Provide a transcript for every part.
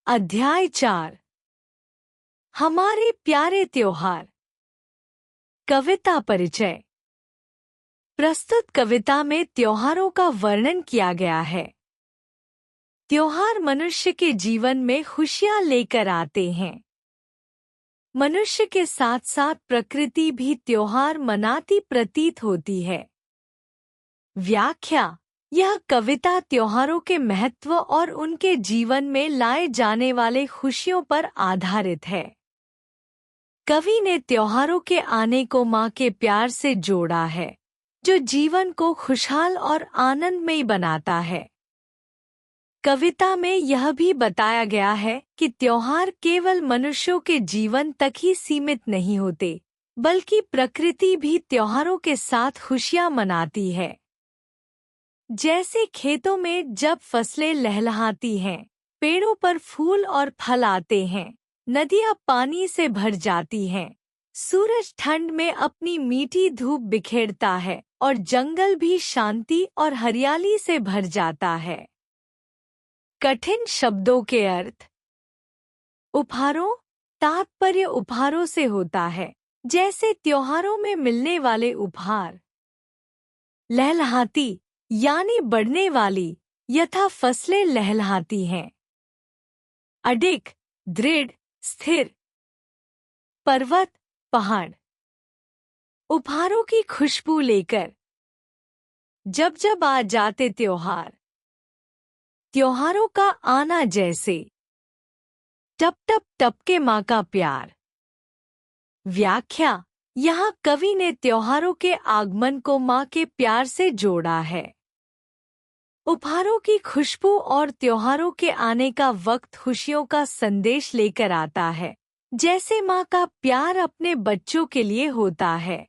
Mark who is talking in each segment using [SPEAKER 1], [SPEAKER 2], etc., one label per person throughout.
[SPEAKER 1] अध्याय 4 हमारे प्यारे त्योहार। कविता परिचय। प्रस्तुत कविता में त्योहारों का वर्णन किया गया है। त्योहार मनुष्य के जीवन में खुशियां लेकर आते हैं। मनुष्य के साथ साथ प्रकृति भी त्योहार मनाती प्रतीत होती है। व्याख्या। यह कविता त्योहारों के महत्व और उनके जीवन में लाए जाने वाले खुशियों पर आधारित है। कवि ने त्योहारों के आने को माँ के प्यार से जोड़ा है, जो जीवन को खुशहाल और आनंदमय बनाता है। कविता में यह भी बताया गया है कि त्योहार केवल मनुष्यों के जीवन तक ही सीमित नहीं होते, बल्कि प्रकृति भी त्योहारों के साथ खुशियां मनाती है। जैसे खेतों में जब फसलें लहलहाती हैं, पेड़ों पर फूल और फल आते हैं, नदियां पानी से भर जाती हैं, सूरज ठंड में अपनी मीठी धूप बिखेरता है और जंगल भी शांति और हरियाली से भर जाता है। कठिन शब्दों के अर्थ। उपहारों। तात्पर्य उपहारों से होता है, जैसे त्योहारों में मिलने वाले उपहार। लहलहाती यानी बढ़ने वाली, यथा फसलें लहलहाती हैं। अडिग, दृढ़, स्थिर। पर्वत, पहाड़। उपहारों की खुशबू लेकर। जब जब आ जाते त्योहार। त्योहारों का आना जैसे। टप टप टपके माँ का प्यार। व्याख्या। यहाँ कवि ने त्योहारों के आगमन को माँ के प्यार से जोड़ा है। उपहारों की खुशबू और त्योहारों के आने का वक्त खुशियों का संदेश लेकर आता है, जैसे माँ का प्यार अपने बच्चों के लिए होता है।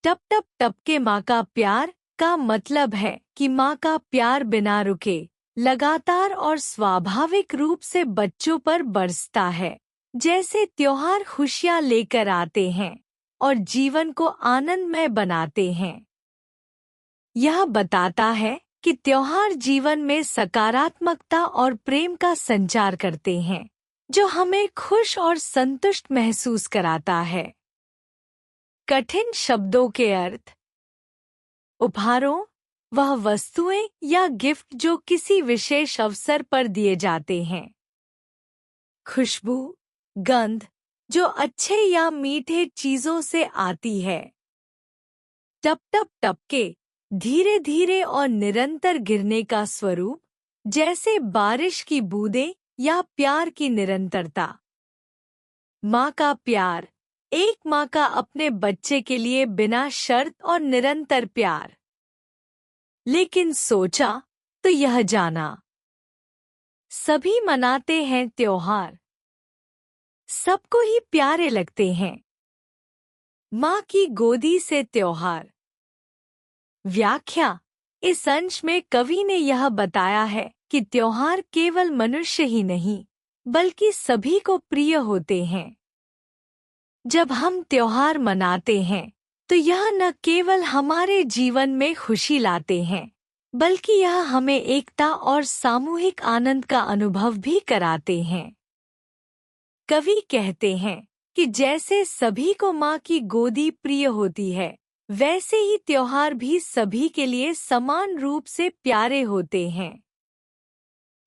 [SPEAKER 1] टप टप टपके माँ का प्यार का मतलब है कि माँ का प्यार बिना रुके, लगातार और स्वाभाविक रूप से बच्चों पर बरसता है, जैसे त्योहार खुशियाँ लेकर आते हैं और जीवन को आनंदमय बनाते हैं। यह बताता है कि त्योहार जीवन में सकारात्मकता और प्रेम का संचार करते हैं, जो हमें खुश और संतुष्ट महसूस कराता है। कठिन शब्दों के अर्थ। उपहारों, वह वस्तुएं या गिफ्ट जो किसी विशेष अवसर पर दिए जाते हैं। खुशबू, गंध, जो अच्छे या मीठे चीजों से आती है। टप टप टपके, धीरे धीरे और निरंतर गिरने का स्वरूप, जैसे बारिश की बूंदें या प्यार की निरंतरता। माँ का प्यार। एक माँ का अपने बच्चे के लिए बिना शर्त और निरंतर प्यार। लेकिन सोचा तो यह जाना। सभी मनाते हैं त्योहार, सबको ही प्यारे लगते हैं। माँ की गोदी से त्योहार। व्याख्या। इस अंश में कवि ने यह बताया है कि त्योहार केवल मनुष्य ही नहीं, बल्कि सभी को प्रिय होते हैं। जब हम त्योहार मनाते हैं, तो यह न केवल हमारे जीवन में खुशी लाते हैं, बल्कि यह हमें एकता और सामूहिक आनंद का अनुभव भी कराते हैं। कवि कहते हैं कि जैसे सभी को माँ की गोदी प्रिय होती है, वैसे ही त्योहार भी सभी के लिए समान रूप से प्यारे होते हैं।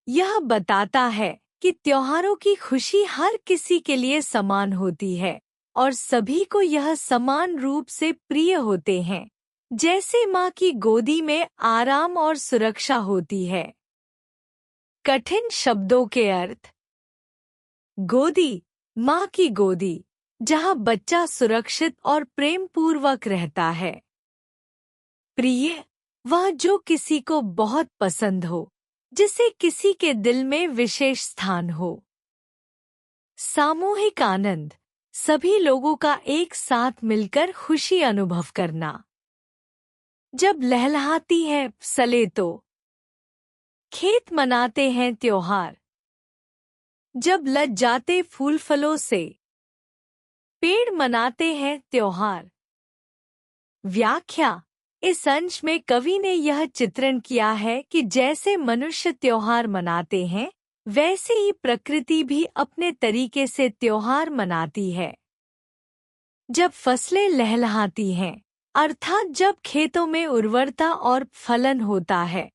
[SPEAKER 1] यह बताता है कि त्योहारों की खुशी हर किसी के लिए समान होती है और सभी को यह समान रूप से प्रिय होते हैं, जैसे माँ की गोदी में आराम और सुरक्षा होती है। कठिन शब्दों के अर्थ। गोदी, माँ की गोदी, जहाँ बच्चा सुरक्षित और प्रेम पूर्वक रहता है। प्रिय, वह जो किसी को बहुत पसंद हो, जिसे किसी के दिल में विशेष स्थान हो। सामूहिक आनंद, सभी लोगों का एक साथ मिलकर खुशी अनुभव करना। जब लहलहाती है फसलें तो खेत मनाते हैं त्योहार। जब लज जाते फूल फलों से पेड़ मनाते हैं त्योहार। व्याख्या। इस अंश में कवि ने यह चित्रण किया है कि जैसे मनुष्य त्योहार मनाते हैं, वैसे ही प्रकृति भी अपने तरीके से त्योहार मनाती है। जब फसलें लहलहाती हैं, अर्थात जब खेतों में उर्वरता और फलन होता है,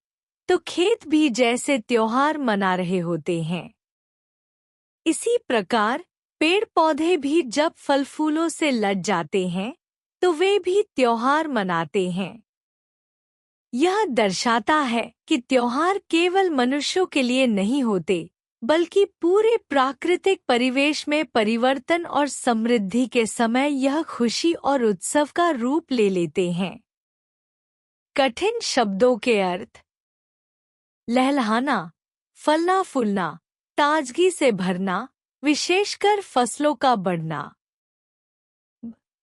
[SPEAKER 1] तो खेत भी जैसे त्योहार मना रहे होते हैं। इसी प्रकार पेड़ पौधे भी जब फल फूलों से लद जाते हैं, तो वे भी त्योहार मनाते हैं। यह दर्शाता है कि त्योहार केवल मनुष्यों के लिए नहीं होते, बल्कि पूरे प्राकृतिक परिवेश में परिवर्तन और समृद्धि के समय यह खुशी और उत्सव का रूप ले लेते हैं। कठिन शब्दों के अर्थ: लहलहाना, फलना फूलना, ताजगी से भरना, विशेषकर फसलों का बढ़ना।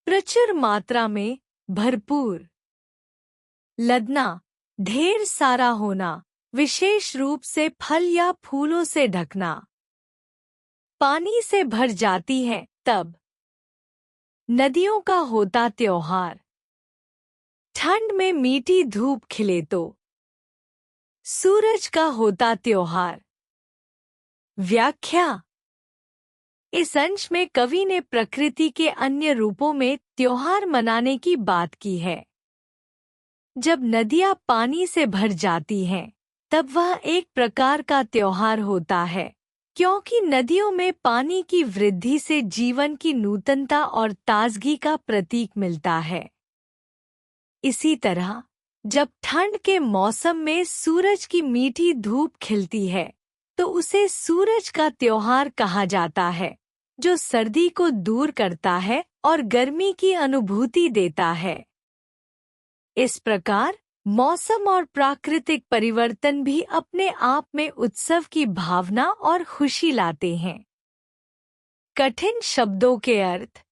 [SPEAKER 1] प्रचुर मात्रा में, भरपूर। लदना, ढेर सारा होना, विशेष रूप से फल या फूलों से ढकना। पानी से भर जाती है तब। नदियों का होता त्योहार। ठंड में मीठी धूप खिले तो। सूरज का होता त्योहार। व्याख्या: इस अंश में कवि ने प्रकृति के अन्य रूपों में त्योहार मनाने की बात की है। जब नदियां पानी से भर जाती हैं, तब वह एक प्रकार का त्योहार होता है, क्योंकि नदियों में पानी की वृद्धि से जीवन की नूतनता और ताजगी का प्रतीक मिलता है। इसी तरह जब ठंड के मौसम में सूरज की मीठी धूप खिलती है, तो उसे सूरज का त्योहार कहा जाता है, जो सर्दी को दूर करता है और गर्मी की अनुभूति देता है। इस प्रकार मौसम और प्राकृतिक परिवर्तन भी अपने आप में उत्सव की भावना और खुशी लाते हैं। कठिन शब्दों के अर्थ: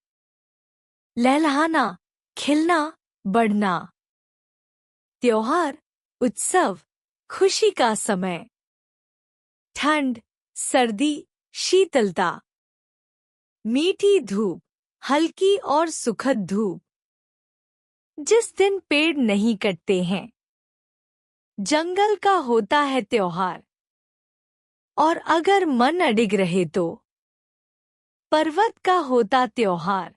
[SPEAKER 1] लहलहाना, खिलना, बढ़ना। त्योहार, उत्सव, खुशी का समय। ठंड, सर्दी, शीतलता। मीठी धूप, हल्की और सुखद धूप। जिस दिन पेड़ नहीं कटते हैं। जंगल का होता है त्योहार। और अगर मन अडिग रहे तो पर्वत का होता त्योहार।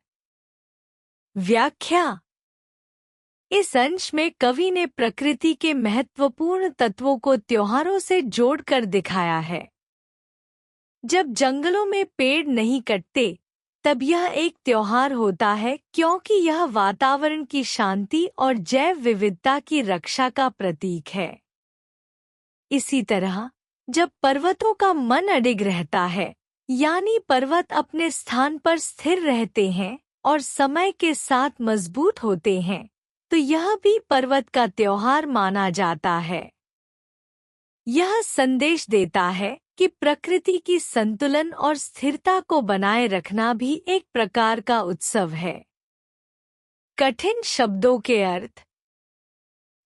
[SPEAKER 1] व्याख्या: इस अंश में कवि ने प्रकृति के महत्वपूर्ण तत्वों को त्योहारों से जोड़कर दिखाया है। जब जंगलों में पेड़ नहीं कटते, तब यह एक त्योहार होता है, क्योंकि यह वातावरण की शांति और जैव विविधता की रक्षा का प्रतीक है। इसी तरह जब पर्वतों का मन अडिग रहता है, यानी पर्वत अपने स्थान पर स्थिर रहते हैं और समय के साथ मजबूत होते हैं, तो यह भी पर्वत का त्योहार माना जाता है। यह संदेश देता है कि प्रकृति की संतुलन और स्थिरता को बनाए रखना भी एक प्रकार का उत्सव है। कठिन शब्दों के अर्थ: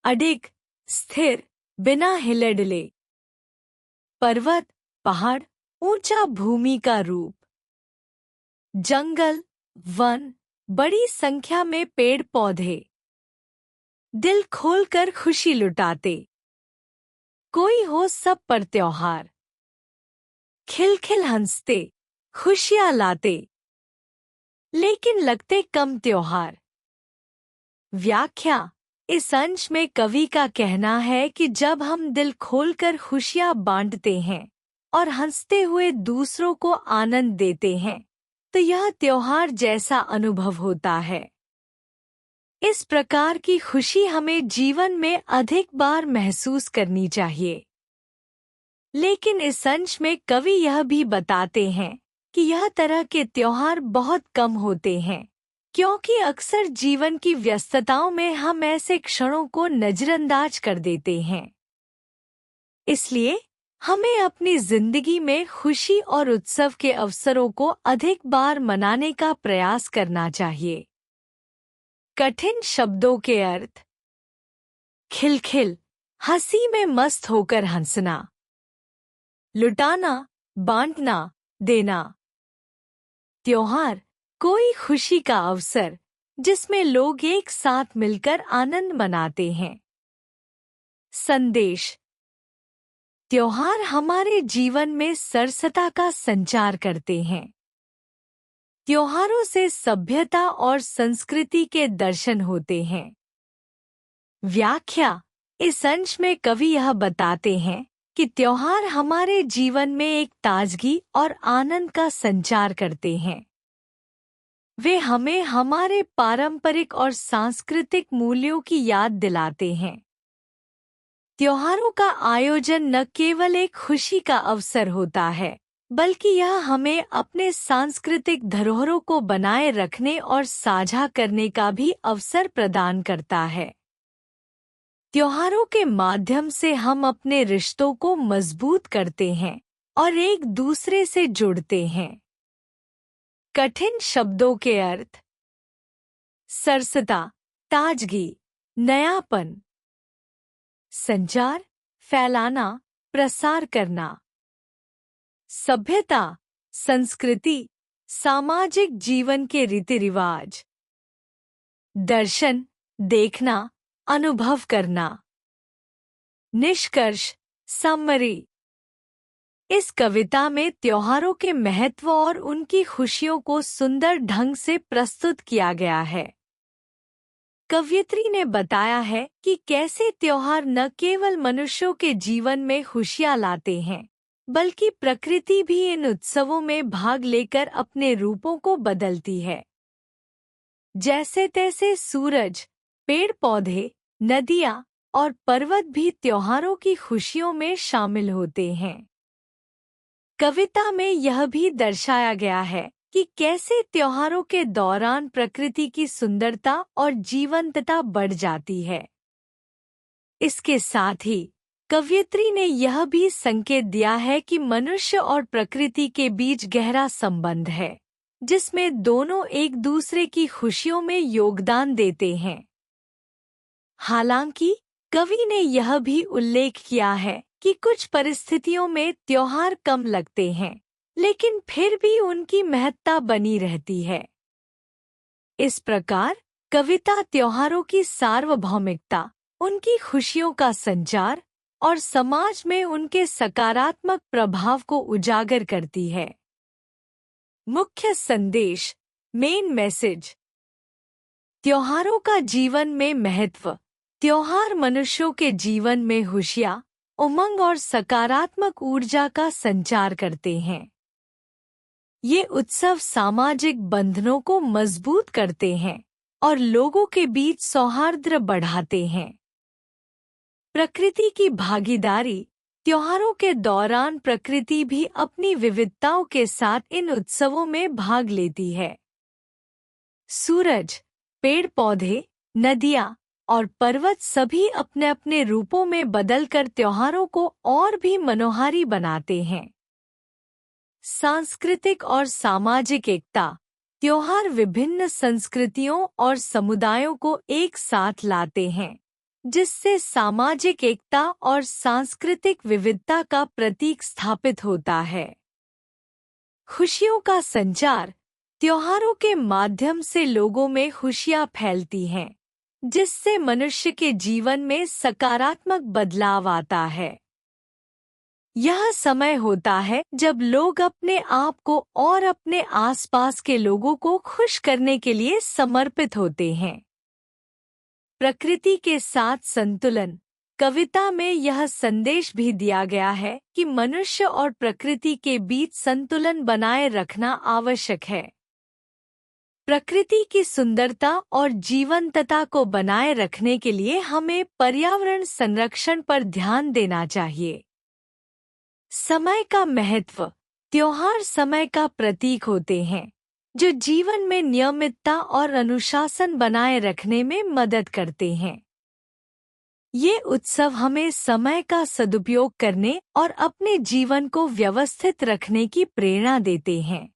[SPEAKER 1] अडिग, स्थिर, बिना हिले डुले। पर्वत, पहाड़, ऊंचा भूमि का रूप। जंगल, वन, बड़ी संख्या में पेड़ पौधे। दिल खोलकर खुशी लुटाते। कोई हो सब पर त्योहार। खिलखिल हंसते, खुशियां लाते, लेकिन लगते कम त्योहार। व्याख्या: इस अंश में कवि का कहना है कि जब हम दिल खोलकर खुशियां बांटते हैं और हंसते हुए दूसरों को आनंद देते हैं, तो यह त्योहार जैसा अनुभव होता है। इस प्रकार की खुशी हमें जीवन में अधिक बार महसूस करनी चाहिए। लेकिन इस अंश में कवि यह भी बताते हैं कि यह तरह के त्योहार बहुत कम होते हैं, क्योंकि अक्सर जीवन की व्यस्तताओं में हम ऐसे क्षणों को नजरअंदाज कर देते हैं। इसलिए हमें अपनी जिंदगी में खुशी और उत्सव के अवसरों को अधिक बार मनाने का प्रयास करना चाहिए। कठिन शब्दों के अर्थ: खिलखिल, हंसी में मस्त होकर हंसना। लुटाना, बांटना, देना। त्योहार, कोई खुशी का अवसर जिसमें लोग एक साथ मिलकर आनंद मनाते हैं। संदेश: त्योहार हमारे जीवन में सरसता का संचार करते हैं। त्योहारों से सभ्यता और संस्कृति के दर्शन होते हैं। व्याख्या। इस अंश में कवि यह बताते हैं कि त्योहार हमारे जीवन में एक ताजगी और आनंद का संचार करते हैं। वे हमें हमारे पारंपरिक और सांस्कृतिक मूल्यों की याद दिलाते हैं। त्योहारों का आयोजन न केवल एक खुशी का अवसर होता है, बल्कि यह हमें अपने सांस्कृतिक धरोहरों को बनाए रखने और साझा करने का भी अवसर प्रदान करता है। त्योहारों के माध्यम से हम अपने रिश्तों को मजबूत करते हैं और एक दूसरे से जुड़ते हैं। कठिन शब्दों के अर्थ। सरसता, ताजगी, नयापन। संचार, फैलाना, प्रसार करना। सभ्यता, संस्कृति, सामाजिक जीवन के रीति रिवाज। दर्शन, देखना, अनुभव करना। निष्कर्ष, समरी। इस कविता में त्योहारों के महत्व और उनकी खुशियों को सुंदर ढंग से प्रस्तुत किया गया है। कवयित्री ने बताया है कि कैसे त्योहार न केवल मनुष्यों के जीवन में खुशियां लाते हैं, बल्कि प्रकृति भी इन उत्सवों में भाग लेकर अपने रूपों को बदलती है। जैसे तैसे सूरज, पेड़ पौधे, नदियाँ और पर्वत भी त्योहारों की खुशियों में शामिल होते हैं। कविता में यह भी दर्शाया गया है कि कैसे त्योहारों के दौरान प्रकृति की सुंदरता और जीवंतता बढ़ जाती है। इसके साथ ही कवयित्री ने यह भी संकेत दिया है कि मनुष्य और प्रकृति के बीच गहरा संबंध है, जिसमें दोनों एक दूसरे की खुशियों में योगदान देते हैं। हालांकि कवि ने यह भी उल्लेख किया है कि कुछ परिस्थितियों में त्योहार कम लगते हैं, लेकिन फिर भी उनकी महत्ता बनी रहती है। इस प्रकार कविता त्योहारों की सार्वभौमिकता, उनकी खुशियों का संचार और समाज में उनके सकारात्मक प्रभाव को उजागर करती है। मुख्य संदेश, मेन मैसेज। त्योहारों का जीवन में महत्व। त्योहार मनुष्यों के जीवन में खुशियाँ, उमंग और सकारात्मक ऊर्जा का संचार करते हैं। ये उत्सव सामाजिक बंधनों को मजबूत करते हैं और लोगों के बीच सौहार्द बढ़ाते हैं। प्रकृति की भागीदारी। त्योहारों के दौरान प्रकृति भी अपनी विविधताओं के साथ इन उत्सवों में भाग लेती है। सूरज, पेड़ पौधे, नदियाँ और पर्वत सभी अपने अपने रूपों में बदलकर त्योहारों को और भी मनोहारी बनाते हैं। सांस्कृतिक और सामाजिक एकता। त्योहार विभिन्न संस्कृतियों और समुदायों को एक साथ लाते हैं, जिससे सामाजिक एकता और सांस्कृतिक विविधता का प्रतीक स्थापित होता है। खुशियों का संचार। त्योहारों के माध्यम से लोगों में खुशियाँ फैलती हैं, जिससे मनुष्य के जीवन में सकारात्मक बदलाव आता है। यह समय होता है जब लोग अपने आप को और अपने आसपास के लोगों को खुश करने के लिए समर्पित होते हैं। प्रकृति के साथ संतुलन। कविता में यह संदेश भी दिया गया है कि मनुष्य और प्रकृति के बीच संतुलन बनाए रखना आवश्यक है। प्रकृति की सुंदरता और जीवंतता को बनाए रखने के लिए हमें पर्यावरण संरक्षण पर ध्यान देना चाहिए। समय का महत्व। त्योहार समय का प्रतीक होते हैं, जो जीवन में नियमितता और अनुशासन बनाए रखने में मदद करते हैं। ये उत्सव हमें समय का सदुपयोग करने और अपने जीवन को व्यवस्थित रखने की प्रेरणा देते हैं।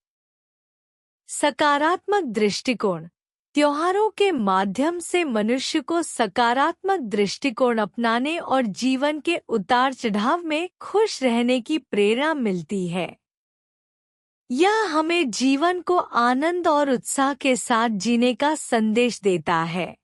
[SPEAKER 1] सकारात्मक दृष्टिकोण। त्योहारों के माध्यम से मनुष्य को सकारात्मक दृष्टिकोण अपनाने और जीवन के उतार चढ़ाव में खुश रहने की प्रेरणा मिलती है। यह हमें जीवन को आनंद और उत्साह के साथ जीने का संदेश देता है।